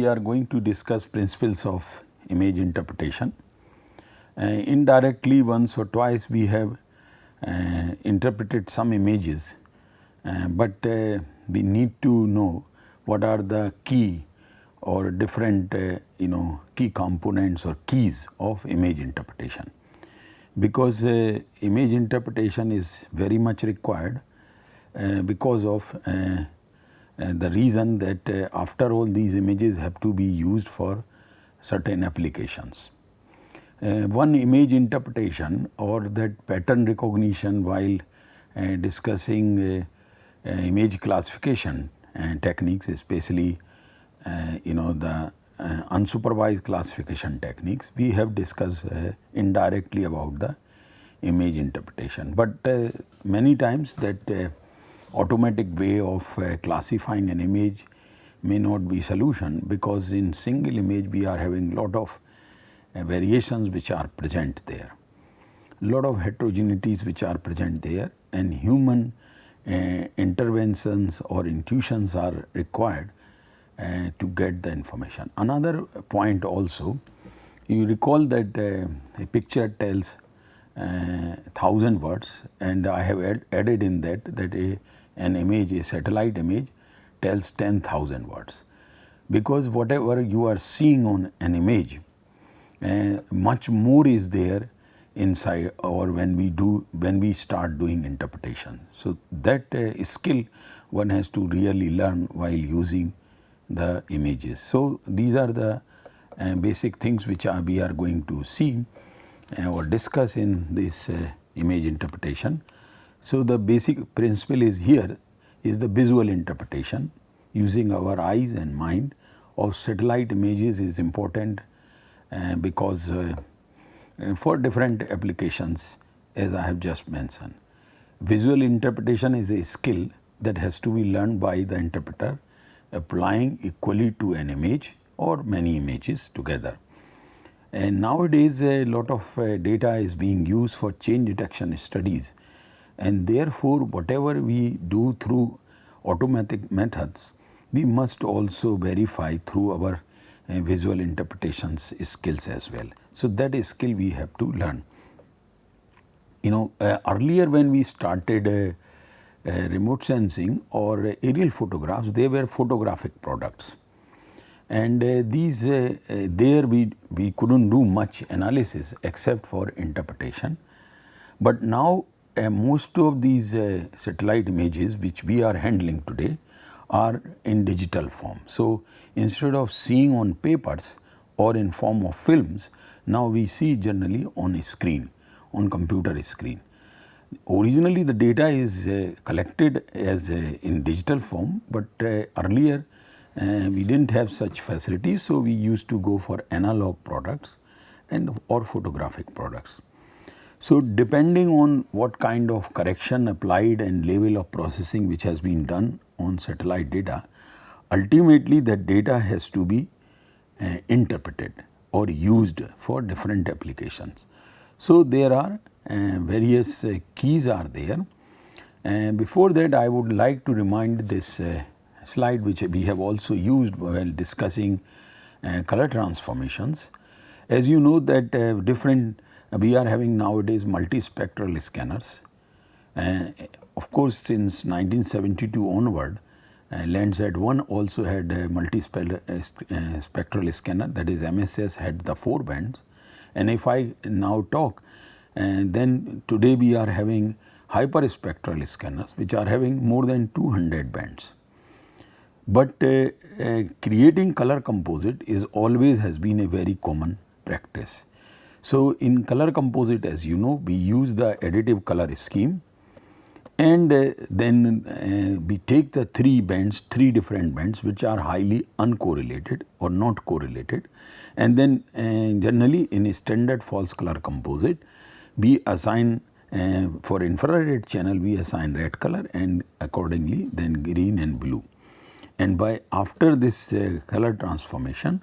are going to discuss principles of image interpretation. Indirectly, once or twice we have interpreted some images, but we need to know what are the key or different key components or keys of image interpretation, because image interpretation is very much required because of the reason that after all these images have to be used for certain applications. One image interpretation or that pattern recognition while discussing image classification techniques, especially the unsupervised classification techniques, we have discussed indirectly about the image interpretation. But many times that automatic way of classifying an image may not be solution, because in single image we are having lot of variations which are present there, lot of heterogeneities which are present there, and human interventions or intuitions are required to get the information. Another point also, you recall that a picture tells 1,000 words, and I have added in that an image, a satellite image, tells 10,000 words, because whatever you are seeing on an image, much more is there inside, or when we start doing interpretation. So that skill one has to really learn while using the images. So these are the basic things which we are going to see or discuss in this image interpretation. So the basic principle is here is the visual interpretation using our eyes and mind of satellite images is important because for different applications, as I have just mentioned. Visual interpretation is a skill that has to be learned by the interpreter applying equally to an image or many images together. And nowadays a lot of data is being used for change detection studies, and therefore whatever we do through automatic methods, we must also verify through our visual interpretations skills as well. So that is skill we have to learn. Earlier when we started remote sensing or aerial photographs, they were photographic products, and these there we couldn't do much analysis except for interpretation. But now most of these satellite images which we are handling today are in digital form. So instead of seeing on papers or in form of films, now we see generally on a screen, on computer screen. Originally the data is collected as in digital form, but earlier we didn't have such facilities, so we used to go for analog products and or photographic products. So depending on what kind of correction applied and level of processing which has been done on satellite data, ultimately that data has to be interpreted or used for different applications. So there are various keys are there. Before that I would like to remind this slide which we have also used while discussing color transformations. As you know that we are having nowadays multispectral scanners. Of course, since 1972 onward, Landsat 1 also had a multispectral scanner, that is MSS had the 4 bands. And if I now talk, then today we are having hyperspectral scanners which are having more than 200 bands. But creating color composite is always has been a very common practice. So in color composite, as you know, we use the additive color scheme, and then we take the 3 different bands which are highly uncorrelated or not correlated, and then generally in a standard false color composite we assign for infrared channel we assign red color, and accordingly then green and blue. And by after this color transformation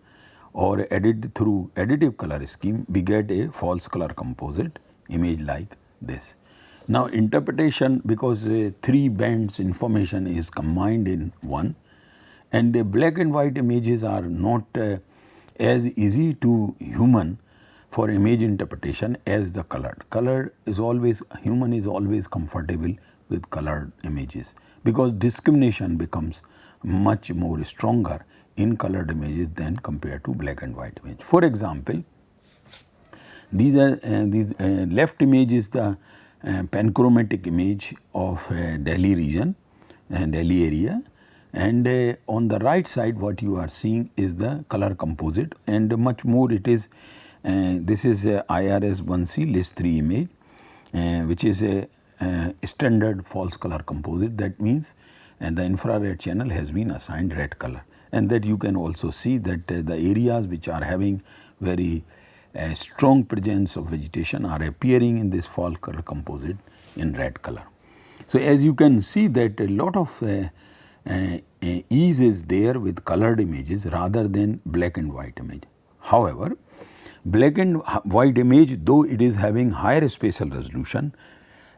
or added through additive color scheme, we get a false color composite image like this. Now interpretation, because 3 bands information is combined in one, And black and white images are not as easy to human for image interpretation as the colored. Colored is always, human is always comfortable with colored images because discrimination becomes much more stronger in colored images than compared to black and white image. For example, these left image is the panchromatic image of Delhi region and Delhi area, and on the right side what you are seeing is the color composite, and much more it is this is IRS 1C list 3 image which is a standard false color composite. That means the infrared channel has been assigned red color, and that you can also see that the areas which are having very strong presence of vegetation are appearing in this false color composite in red color. So, as you can see that a lot of ease is there with colored images rather than black and white image. However, black and white image, though it is having higher spatial resolution,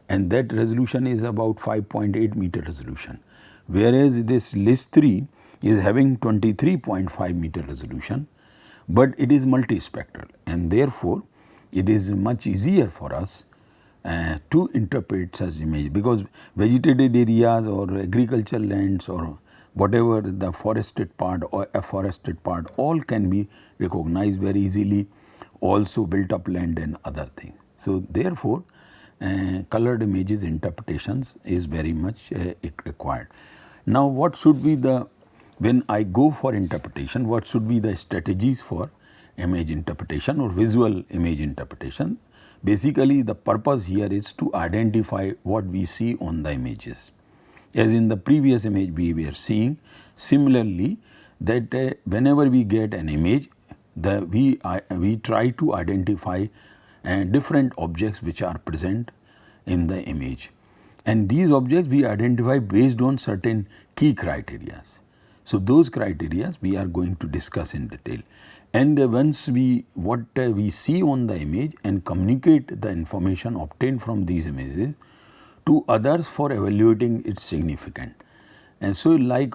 and that resolution is about 5.8 meter resolution, whereas this list 3 is having 23.5 meter resolution, but it is multispectral, and therefore it is much easier for us to interpret such image, because vegetated areas or agricultural lands or whatever the forested part or afforested part all can be recognized very easily, also built up land and other things. So, therefore, colored images interpretations is very much required. Now, what should be the, when I go for interpretation, what should be the strategies for image interpretation or visual image interpretation? Basically, the purpose here is to identify what we see on the images. As in the previous image we were seeing, similarly that whenever we get an image, we try to identify different objects which are present in the image, and these objects we identify based on certain key criteria. So, those criteria we are going to discuss in detail, and once what we see on the image and communicate the information obtained from these images to others for evaluating its significance. And so, like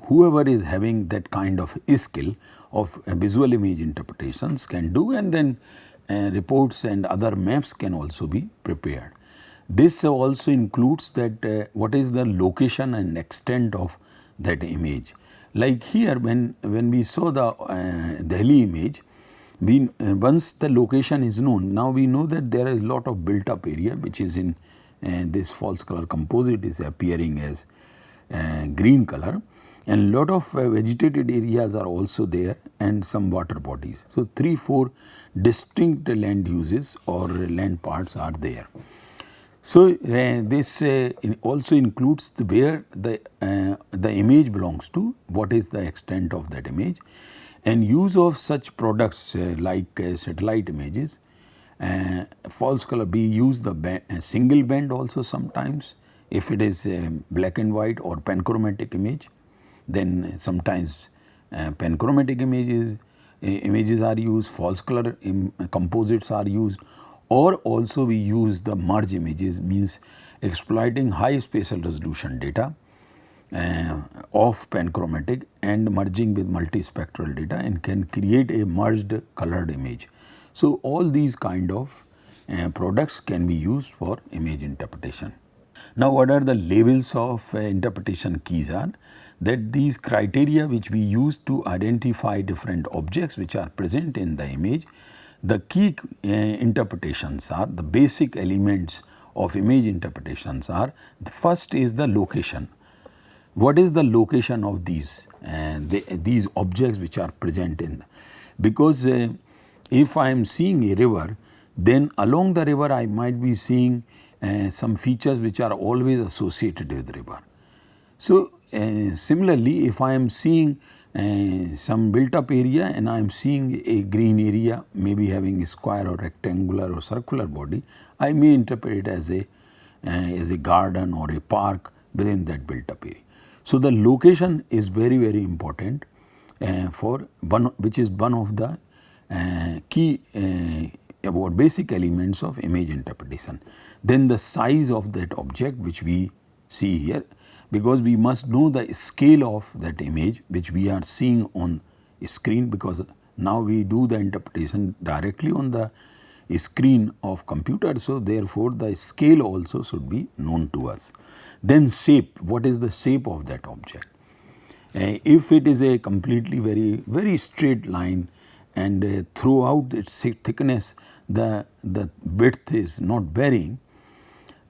whoever is having that kind of skill of visual image interpretations can do, and then reports and other maps can also be prepared. This also includes that what is the location and extent of that image. Like here, when we saw the Delhi image, once the location is known, now we know that there is a lot of built up area which is in this false color composite is appearing as green color, and lot of vegetated areas are also there and some water bodies. So, 3-4 distinct land uses or land parts are there. So, this also includes where the image belongs to, what is the extent of that image, and use of such products like satellite images. False color, we use the single band also sometimes if it is black and white or panchromatic image, then sometimes panchromatic images are used, false color composites are used, or also we use the merge images, means exploiting high spatial resolution data of panchromatic and merging with multispectral data and can create a merged colored image. So, all these kind of products can be used for image interpretation. Now, what are the levels of interpretation keys are? That these criteria which we use to identify different objects which are present in the image, the key interpretations are, the basic elements of image interpretations are, the first is the location. What is the location of these objects which are present in? Because if I am seeing a river, then along the river I might be seeing some features which are always associated with the river. So, similarly, if I am seeing some built up area and I am seeing a green area maybe having a square or rectangular or circular body, I may interpret it as a garden or a park within that built up area. So, the location is very, very important for which is one of the key about basic elements of image interpretation. Then the size of that object which we see here, because we must know the scale of that image which we are seeing on screen, because now we do the interpretation directly on the screen of computer. So, therefore, the scale also should be known to us. Then shape, what is the shape of that object? If it is a completely very straight line and throughout its thickness the width is not varying,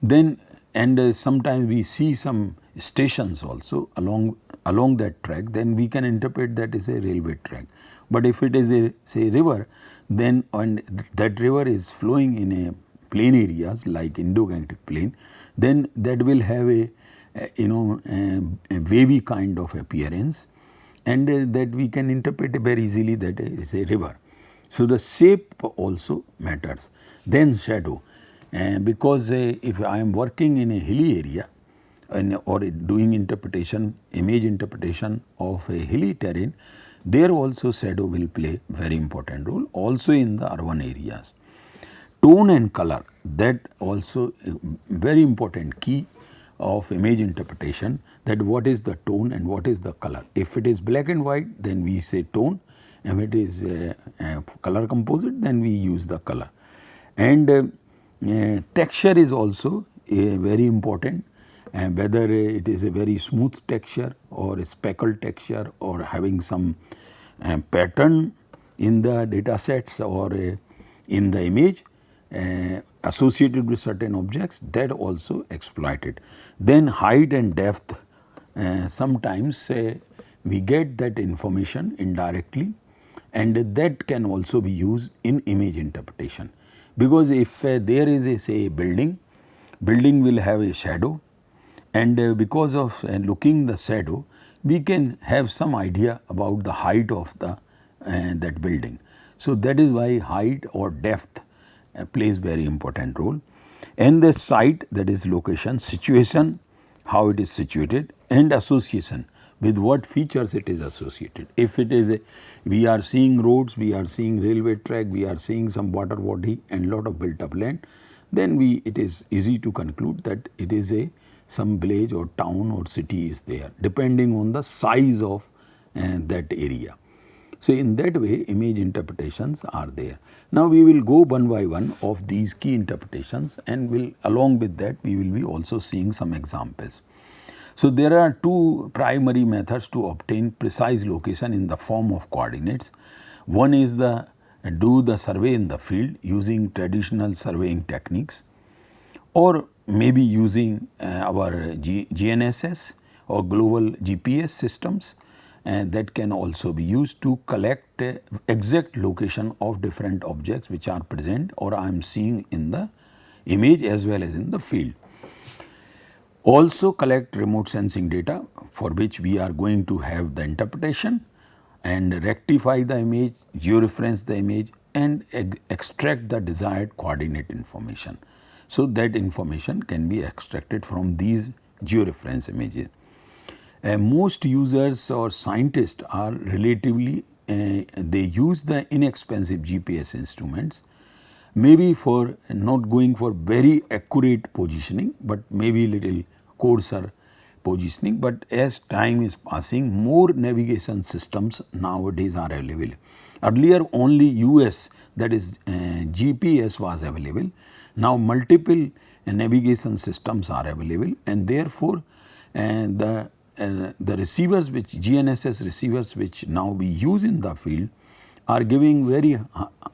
then and sometimes we see some stations also along that track, then we can interpret that is a railway track. But if it is a say river, then and that river is flowing in a plain areas like Indo-Gangetic plain, then that will have a wavy kind of appearance, and that we can interpret very easily that is a river. So, the shape also matters. Then shadow, because if I am working in a hilly area or doing interpretation, image interpretation of a hilly terrain, there also shadow will play very important role, also in the urban areas. Tone and color, that also very important key of image interpretation, that what is the tone and what is the color. If it is black and white, then we say tone, if it is color composite, then we use the color. And texture is also very important, whether it is a very smooth texture or a speckled texture or having some pattern in the data sets or in the image associated with certain objects, that also exploited. Then height and depth, sometimes we get that information indirectly, and that can also be used in image interpretation. Because if there is a say building will have a shadow, and because of looking the shadow, we can have some idea about the height of the that building. So, that is why height or depth plays very important role. And the site, that is location, situation, how it is situated, and association, with what features it is associated. If it is we are seeing roads, we are seeing railway track, we are seeing some water body and lot of built up land, then it is easy to conclude that it is some village or town or city is there, depending on the size of that area. So, in that way image interpretations are there. Now, we will go one by one of these key interpretations, and will along with that we will be also seeing some examples. So, there are two primary methods to obtain precise location in the form of coordinates. One is do the survey in the field using traditional surveying techniques, or maybe using our GNSS or global GPS systems, and that can also be used to collect exact location of different objects which are present or I am seeing in the image as well as in the field. Also collect remote sensing data, for which we are going to have the interpretation and rectify the image, georeference the image, and extract the desired coordinate information. So, that information can be extracted from these georeference images. Most users or scientists are relatively, they use the inexpensive GPS instruments, maybe for not going for very accurate positioning, but maybe little coarser positioning. But as time is passing, more navigation systems nowadays are available. Earlier only US, that is GPS was available. Now multiple navigation systems are available, and therefore the receivers which GNSS receivers which now we use in the field are giving very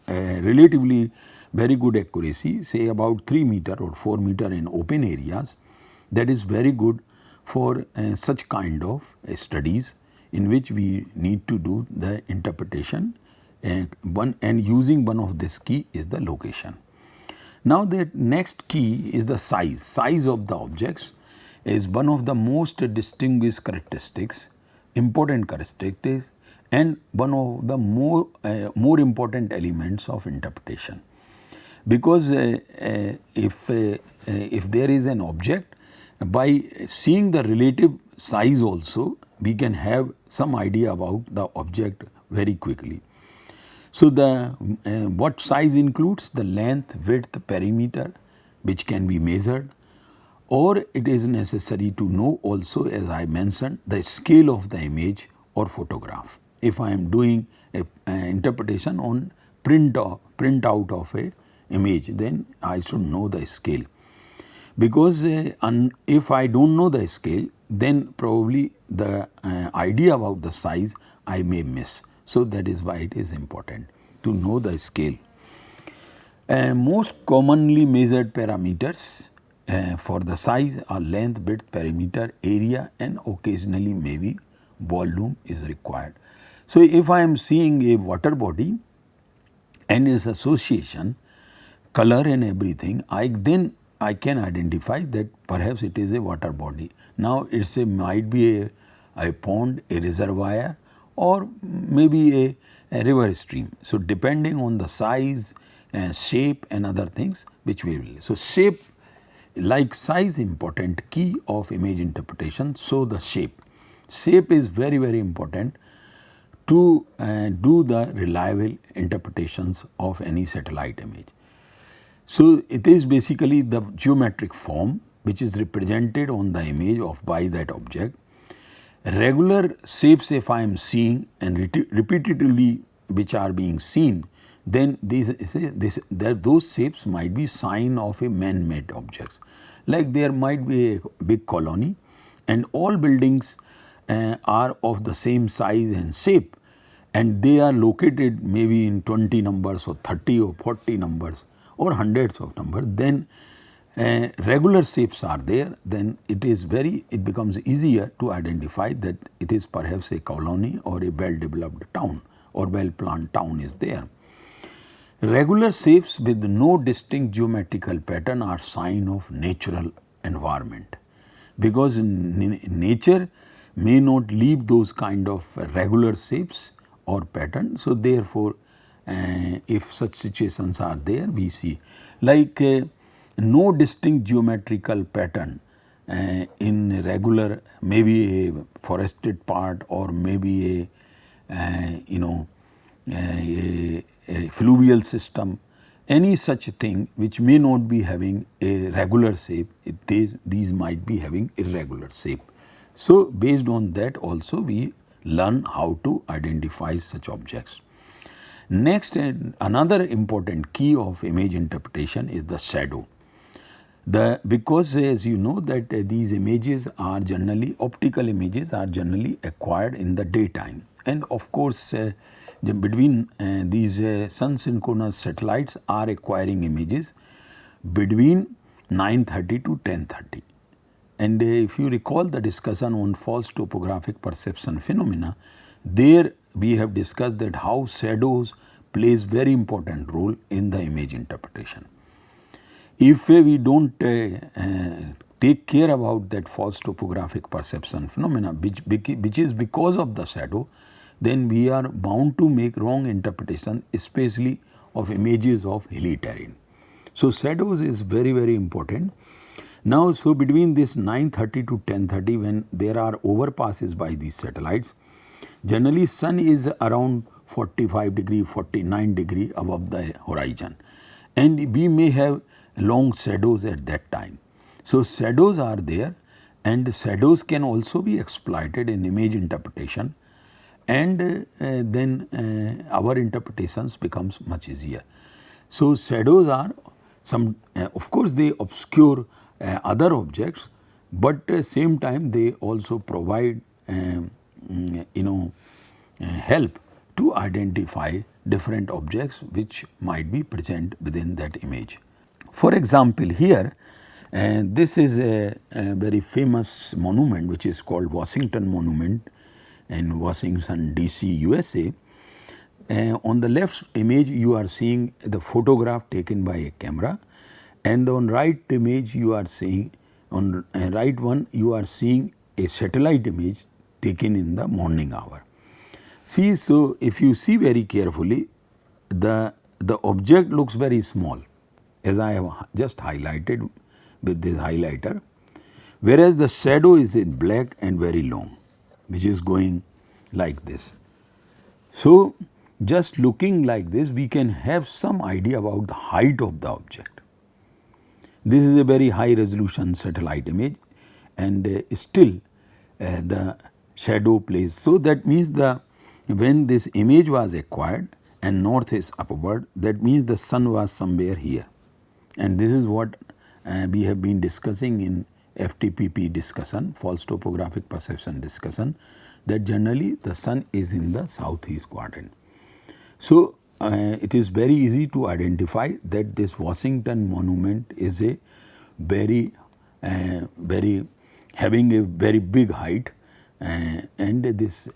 relatively very good accuracy, say about 3 meter or 4 meter in open areas. That is very good for such kind of studies in which we need to do the interpretation, and using one of this key is the location. Now, the next key is the size. Size of the objects is one of the most distinguished characteristics, important characteristics, and one of the more important elements of interpretation. Because if there is an object, by seeing the relative size also, we can have some idea about the object very quickly. So, what size includes the length, width, perimeter which can be measured, or it is necessary to know also, as I mentioned, the scale of the image or photograph. If I am doing a interpretation on print out of a image, then I should know the scale, because if I do not know the scale, then probably the idea about the size I may miss. So that is why it is important to know the scale. Most commonly measured parameters for the size are length, width, perimeter, area, and occasionally maybe volume is required. So if I am seeing a water body and its association, color and everything, then I can identify that perhaps it is a water body. Now it's might be a pond, a reservoir, or maybe a river stream. So depending on the size, shape and other things which we will. So shape, like size, important key of image interpretation. So the shape is very, very important to do the reliable interpretations of any satellite image. So it is basically the geometric form which is represented on the image of by that object. Regular shapes, if I am seeing and repeatedly which are being seen, then those shapes might be sign of a man-made objects. Like there might be a big colony and all buildings are of the same size and shape, and they are located maybe in 20 numbers or 30 or 40 numbers or hundreds of numbers, then regular shapes are there, then it becomes easier to identify that it is perhaps a colony or a well-developed town or well-planned town is there. Regular shapes with no distinct geometrical pattern are sign of natural environment, because nature may not leave those kind of regular shapes or pattern. So therefore, if such situations are there, we see like no distinct geometrical pattern in regular, maybe a forested part or maybe a fluvial system, any such thing which may not be having a regular shape, these might be having irregular shape. So based on that also we learn how to identify such objects. Next, another important key of image interpretation is the shadow. Because as you know that these images are generally, optical images are generally acquired in the daytime, and of course between these sun synchronous satellites are acquiring images between 9:30 to 10:30. And if you recall the discussion on false topographic perception phenomena, there we have discussed that how shadows plays very important role in the image interpretation. If we don't take care about that false topographic perception phenomena, which is because of the shadow, then we are bound to make wrong interpretation, especially of images of hilly terrain. So shadows is very, very important. Now, so between this 9:30 to 10:30, when there are overpasses by these satellites, generally sun is around 45 degree, 49 degree above the horizon, and we may have long shadows at that time. So shadows are there, and shadows can also be exploited in image interpretation, and then our interpretations becomes much easier. So shadows are some, of course they obscure other objects, but same time they also provide help to identify different objects which might be present within that image. For example, here this is a very famous monument which is called Washington Monument in Washington DC, USA. On the left image you are seeing the photograph taken by a camera, and on right image you are seeing, on right one you are seeing a satellite image taken in the morning hour. See, so if you see very carefully, the object looks very small, as I have just highlighted with this highlighter, whereas the shadow is in black and very long, which is going like this. So just looking like this, we can have some idea about the height of the object. This is a very high resolution satellite image, and still the shadow plays. So, that means when this image was acquired and north is upward, that means the sun was somewhere here, and this is what we have been discussing in FTPP discussion, false topographic perception discussion, that generally the sun is in the southeast quadrant. So, it is very easy to identify that this Washington Monument is a very having a very big height, and this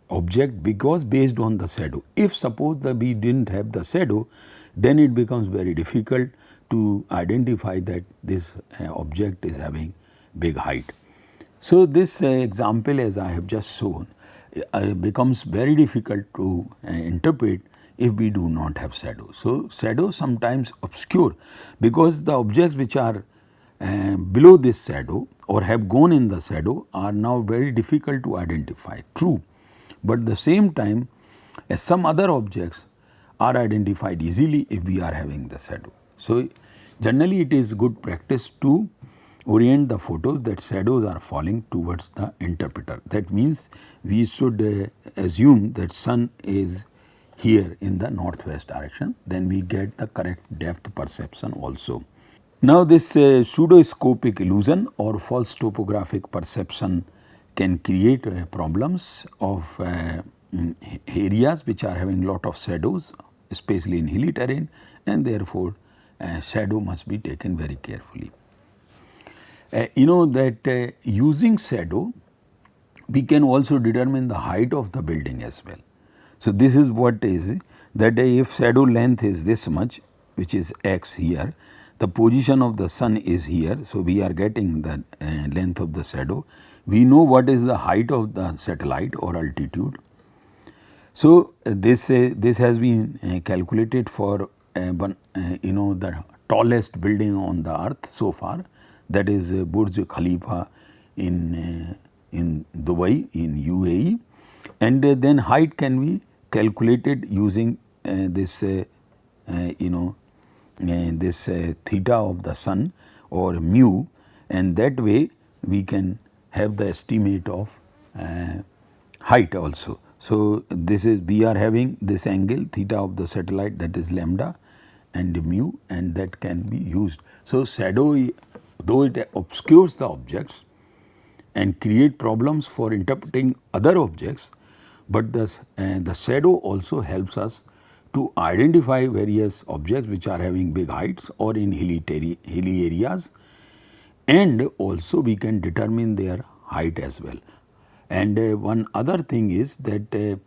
object, because based on the shadow. If suppose that we did not have the shadow, then it becomes very difficult to identify that this object is having big height. So, this example, as I have just shown, becomes very difficult to interpret if we do not have shadow. So, shadow sometimes obscure, because the objects which are below this shadow or have gone in the shadow are now very difficult to identify, true, but at the same time some other objects are identified easily if we are having the shadow. So, generally it is good practice to orient the photos that shadows are falling towards the interpreter. That means we should assume that sun is here in the northwest direction, then we get the correct depth perception also. Now, this pseudoscopic illusion or false topographic perception can create problems of areas which are having lot of shadows, especially in hilly terrain, and therefore shadow must be taken very carefully. You know that using shadow we can also determine the height of the building as well. So, this is what is that if shadow length is this much, which is x here, the position of the sun is here. So, we are getting the length of the shadow. We know what is the height of the satellite or altitude. So, this has been calculated for the tallest building on the earth so far, that is Burj Khalifa in Dubai in UAE, and then height can be calculated using this this theta of the sun or mu, and that way we can have the estimate of height also. So, this is we are having this angle theta of the satellite, that is lambda and mu, and that can be used. So, shadow, though it obscures the objects and create problems for interpreting other objects, but the shadow also helps us to identify various objects which are having big heights or in hilly areas, and also we can determine their height as well. And one other thing is that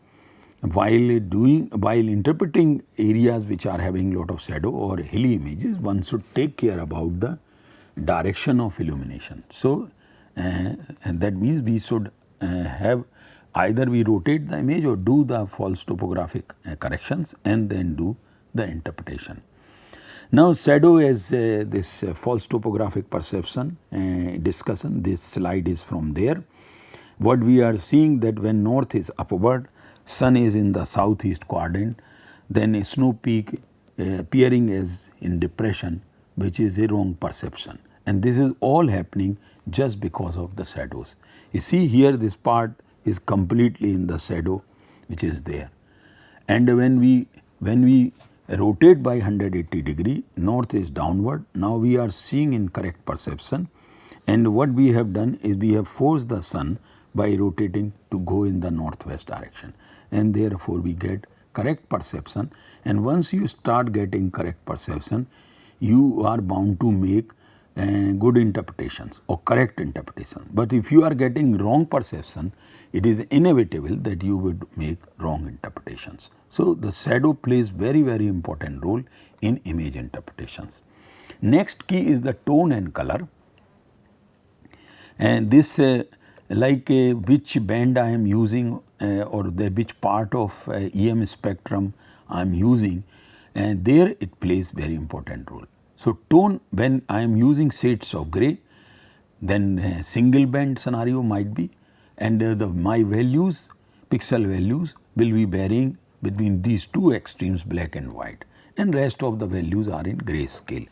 while interpreting areas which are having lot of shadow or hilly images, one should take care about the direction of illumination. So, and that means we should have either we rotate the image or do the false topographic corrections and then do the interpretation. Now, shadow as this false topographic perception discussion, this slide is from there. What we are seeing that when north is upward, sun is in the southeast quadrant, then a snow peak appearing as in depression, which is a wrong perception, and this is all happening just because of the shadows. You see here this part is completely in the shadow which is there, and when we rotate by 180 degree, north is downward. Now, we are seeing incorrect perception, and what we have done is we have forced the sun by rotating to go in the northwest direction, and therefore we get correct perception. And once you start getting correct perception, you are bound to make good interpretations or correct interpretation. But if you are getting wrong perception, it is inevitable that you would make wrong interpretations. So, the shadow plays very important role in image interpretations. Next key is the tone and color, and this like which band I am using or which part of EM spectrum I am using, and there it plays very important role. So, tone, when I am using shades of grey, then single band scenario might be, and my values, pixel values will be varying between these two extremes, black and white, and rest of the values are in grey scale.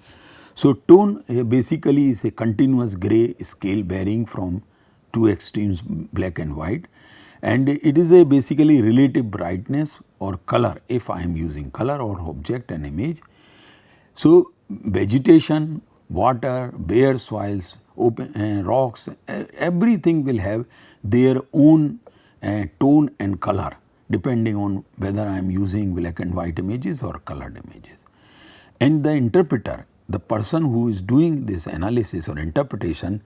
So, tone basically is a continuous gray scale varying from two extremes black and white, and it is a basically relative brightness or color if I am using color or object and image. So, vegetation, water, bare soils, open rocks, everything will have their own tone and color depending on whether I am using black and white images or colored images. And the interpreter, the person who is doing this analysis or interpretation,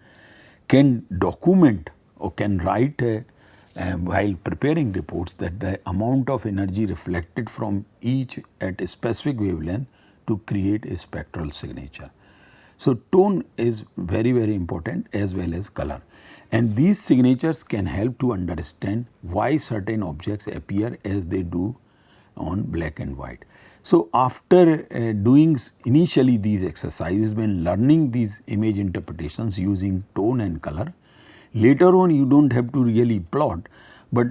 can document or can write while preparing reports that the amount of energy reflected from each at a specific wavelength to create a spectral signature. So, tone is very, very important as well as color, and these signatures can help to understand why certain objects appear as they do on black and white. So, after doing initially these exercises, when learning these image interpretations using tone and color, later on you do not have to really plot, but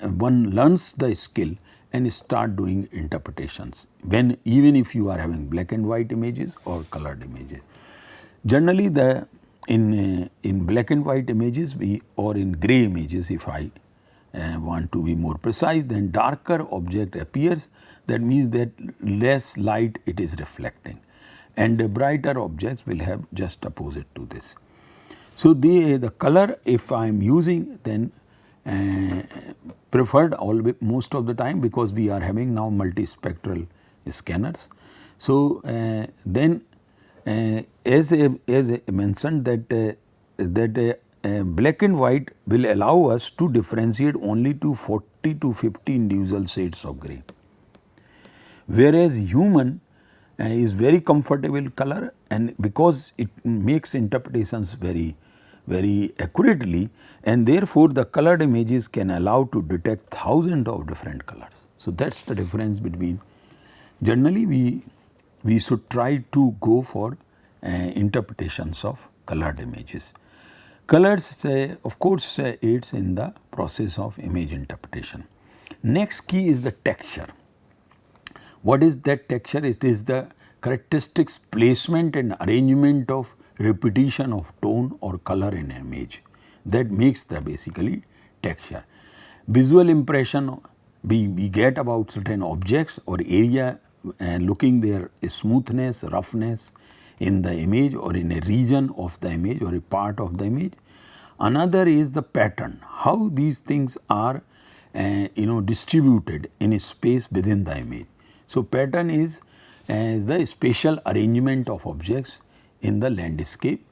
one learns the skill and start doing interpretations when even if you are having black and white images or colored images. Generally the in black and white images or in gray images, if I want to be more precise, then darker object appears, that means that less light it is reflecting, and brighter objects will have just opposite to this. So, the color if I am using then preferred most of the time, because we are having now multispectral scanners. So, then as I mentioned that black and white will allow us to differentiate only to 40 to 50 individual shades of grey, whereas human is very comfortable color, and because it makes interpretations very accurately, and therefore the colored images can allow to detect thousands of different colors. So, that is the difference between. Generally we should try to go for interpretations of colored images. Colors of course aids in the process of image interpretation. Next key is the texture. What is that texture? It is the characteristics, placement and arrangement of repetition of tone or color in an image that makes the basically texture. Visual impression we get about certain objects or area looking their smoothness, roughness in the image or in a region of the image or a part of the image. Another is the pattern, how these things are distributed in a space within the image. So, pattern is the spatial arrangement of objects in the landscape,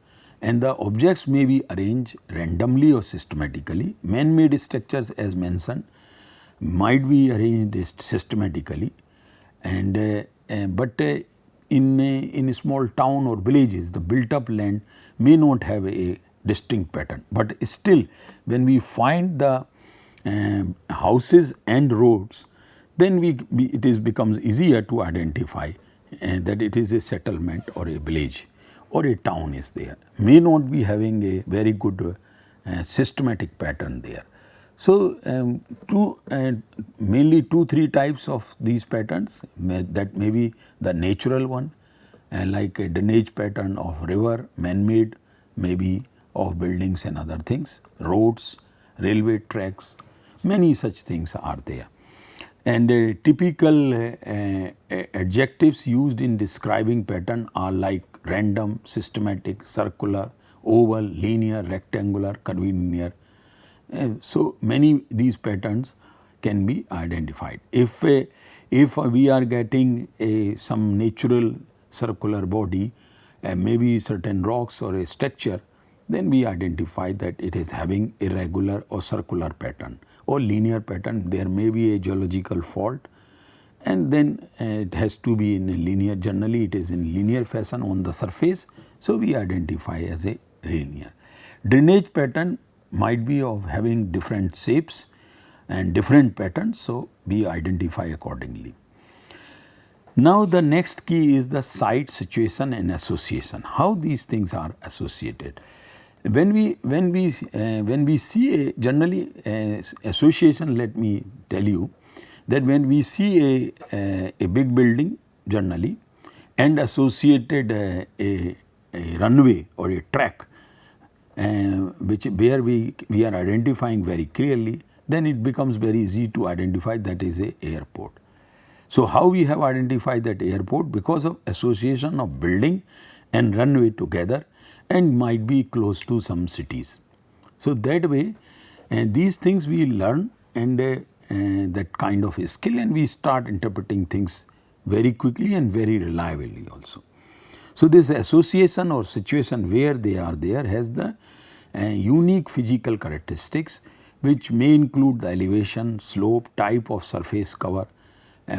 and the objects may be arranged randomly or systematically. Man-made structures as mentioned might be arranged systematically, and but in a small town or villages the built up land may not have a distinct pattern, but still when we find the houses and roads, then it becomes easier to identify that it is a settlement or a village or a town is there, may not be having a very good systematic pattern there. So, mainly 2-3 types of these patterns, that may be the natural one like a drainage pattern of river, man-made, maybe of buildings and other things, roads, railway tracks, many such things are there. And typical adjectives used in describing pattern are like random, systematic, circular, oval, linear, rectangular, curvilinear. So, many these patterns can be identified. If we are getting some natural circular body, maybe certain rocks or a structure, then we identify that it is having irregular or circular pattern or linear pattern. There may be a geological fault, and then it has to be in a linear, generally it is in linear fashion on the surface. So, we identify as a linear. Drainage pattern might be of having different shapes and different patterns. So, we identify accordingly. Now, the next key is the site, situation and association, how these things are associated. When we see a generally association, let me tell you that when we see a big building generally, and associated a runway or a track where we are identifying very clearly, then it becomes very easy to identify that is a airport. So how we have identified that airport? Because of association of building and runway together and might be close to some cities. So that way these things we learn and that kind of a skill, and we start interpreting things very quickly and very reliably also. So this association or situation where they are there has the unique physical characteristics which may include the elevation, slope, type of surface cover,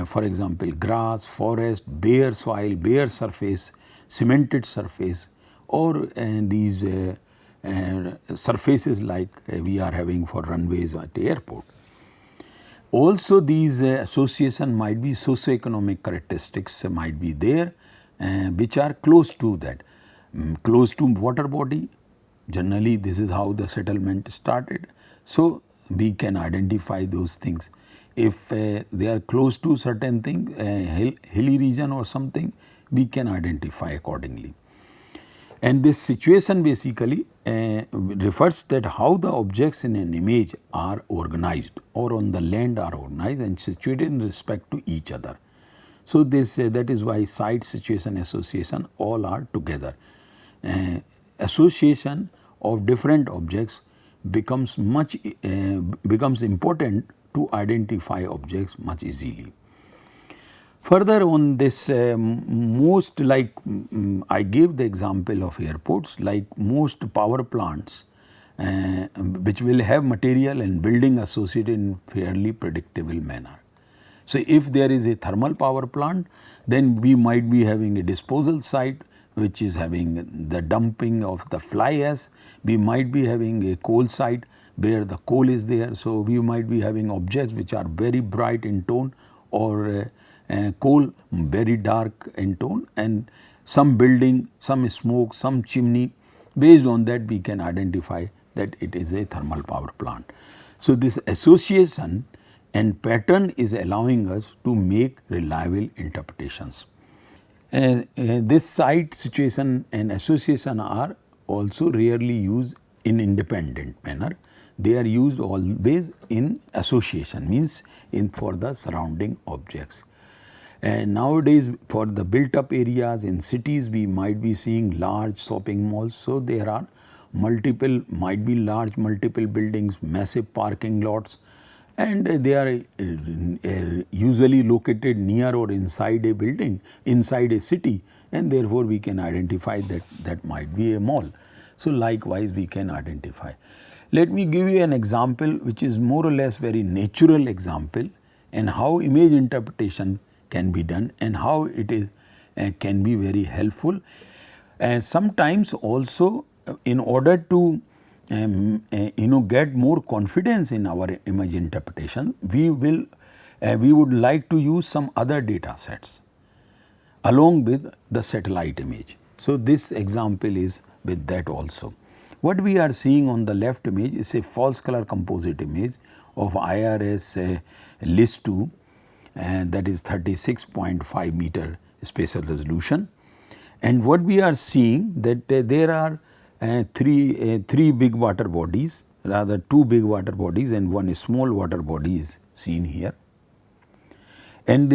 for example grass, forest, bare soil, bare surface, cemented surface, or these surfaces like we are having for runways at the airport. Also these association might be socio-economic characteristics might be there which are close to that, close to water body. Generally this is how the settlement started. So we can identify those things. If they are close to certain thing, hilly region or something, we can identify accordingly. And this situation basically refers that how the objects in an image are organized or on the land are organized and situated in respect to each other. So this that is why site, situation, association all are together. Association of different objects becomes important to identify objects much easily. Further on this most like I gave the example of airports, like most power plants which will have material and building associated in fairly predictable manner. So if there is a thermal power plant, then we might be having a disposal site which is having the dumping of the fly ash. We might be having a coal site where the coal is there. So we might be having objects which are very bright in tone, or coal very dark in tone, and some building, some smoke, some chimney. Based on that we can identify that it is a thermal power plant. So this association and pattern is allowing us to make reliable interpretations. This site, situation and association are also rarely used in independent manner. They are used always in association, means in for the surrounding objects. And nowadays for the built up areas in cities we might be seeing large shopping malls. So there are multiple, might be large multiple buildings, massive parking lots, and they are usually located near or inside a building, inside a city, and therefore we can identify that that might be a mall. So likewise we can identify. Let me give you an example which is more or less very natural example, and how image interpretation can be done and how it is can be very helpful. Sometimes also in order to get more confidence in our image interpretation, we would like to use some other data sets along with the satellite image. So this example is with that also. What we are seeing on the left image is a false color composite image of IRS list 2, and that is 36.5 meter spatial resolution. And what we are seeing that there are three big water bodies, rather two big water bodies and one small water body is seen here. And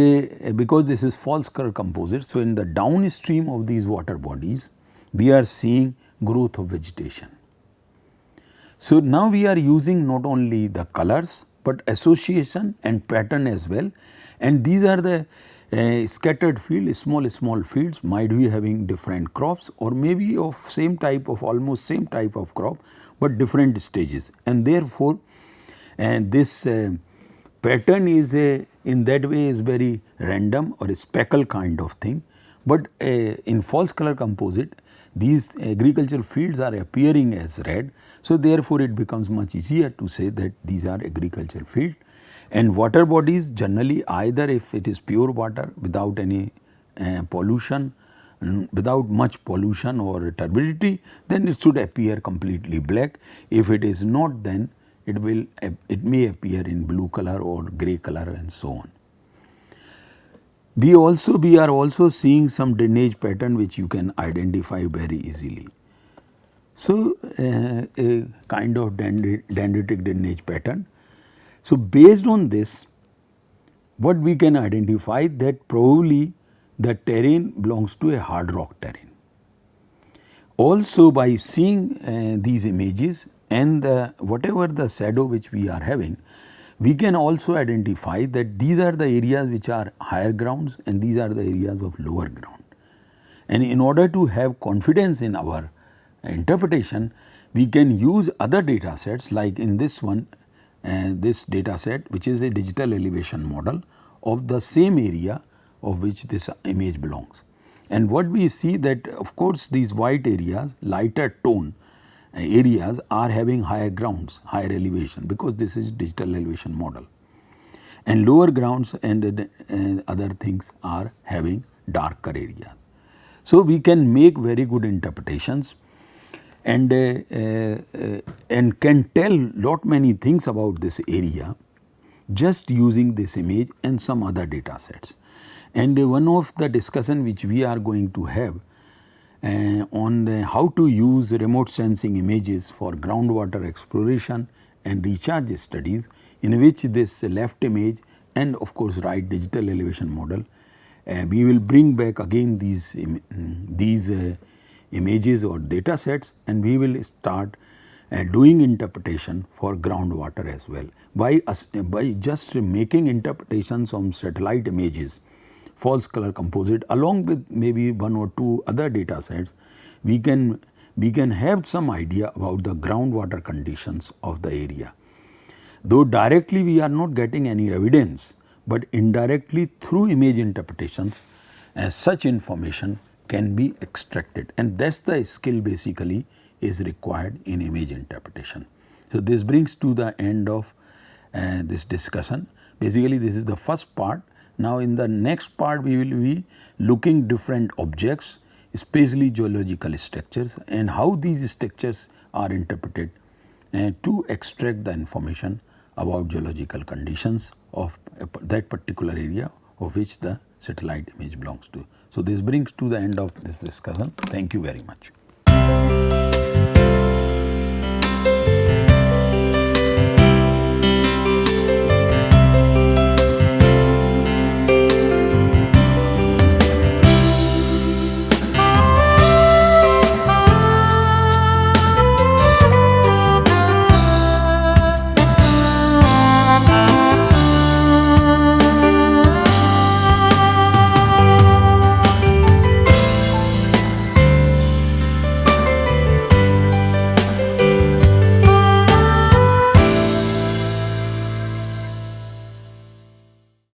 because this is false color composite, so in the downstream of these water bodies we are seeing growth of vegetation. So now we are using not only the colors but association and pattern as well, and these are the scattered field, small fields might be having different crops or maybe of same type of, almost same type of crop but different stages, and therefore this pattern is in that way is very random or a speckle kind of thing. But in false color composite these agricultural fields are appearing as red, so therefore it becomes much easier to say that these are agricultural field. And water bodies generally, either if it is pure water without any pollution, without much pollution or turbidity, then it should appear completely black. If it is not, then it may appear in blue color or gray color and so on. We are also seeing some drainage pattern which you can identify very easily. So, a kind of dendritic drainage pattern. So, based on this, what we can identify that probably the terrain belongs to a hard rock terrain. Also, by seeing these images and whatever the shadow which we are having, we can also identify that these are the areas which are higher grounds and these are the areas of lower ground. And in order to have confidence in our interpretation, we can use other data sets like in this one, this data set which is a digital elevation model of the same area of which this image belongs. And what we see that of course these white areas, lighter tone areas are having higher grounds, higher elevation because this is digital elevation model. And lower grounds and other things are having darker areas. So, we can make very good interpretations and can tell lot many things about this area just using this image and some other data sets. And one of the discussion which we are going to have on how to use remote sensing images for groundwater exploration and recharge studies, in which this left image and of course right digital elevation model, we will bring back again these images or data sets and we will start doing interpretation for groundwater as well. By just making interpretations on satellite images, false color composite along with maybe one or two other data sets, we can have some idea about the groundwater conditions of the area. Though directly we are not getting any evidence, but indirectly through image interpretations such information can be extracted, and that is the skill basically is required in image interpretation. So, this brings to the end of this discussion. Basically this is the first part. Now, in the next part we will be looking different objects, especially geological structures and how these structures are interpreted to extract the information about geological conditions of that particular area of which the satellite image belongs to. So, this brings to the end of this discussion. Thank you very much.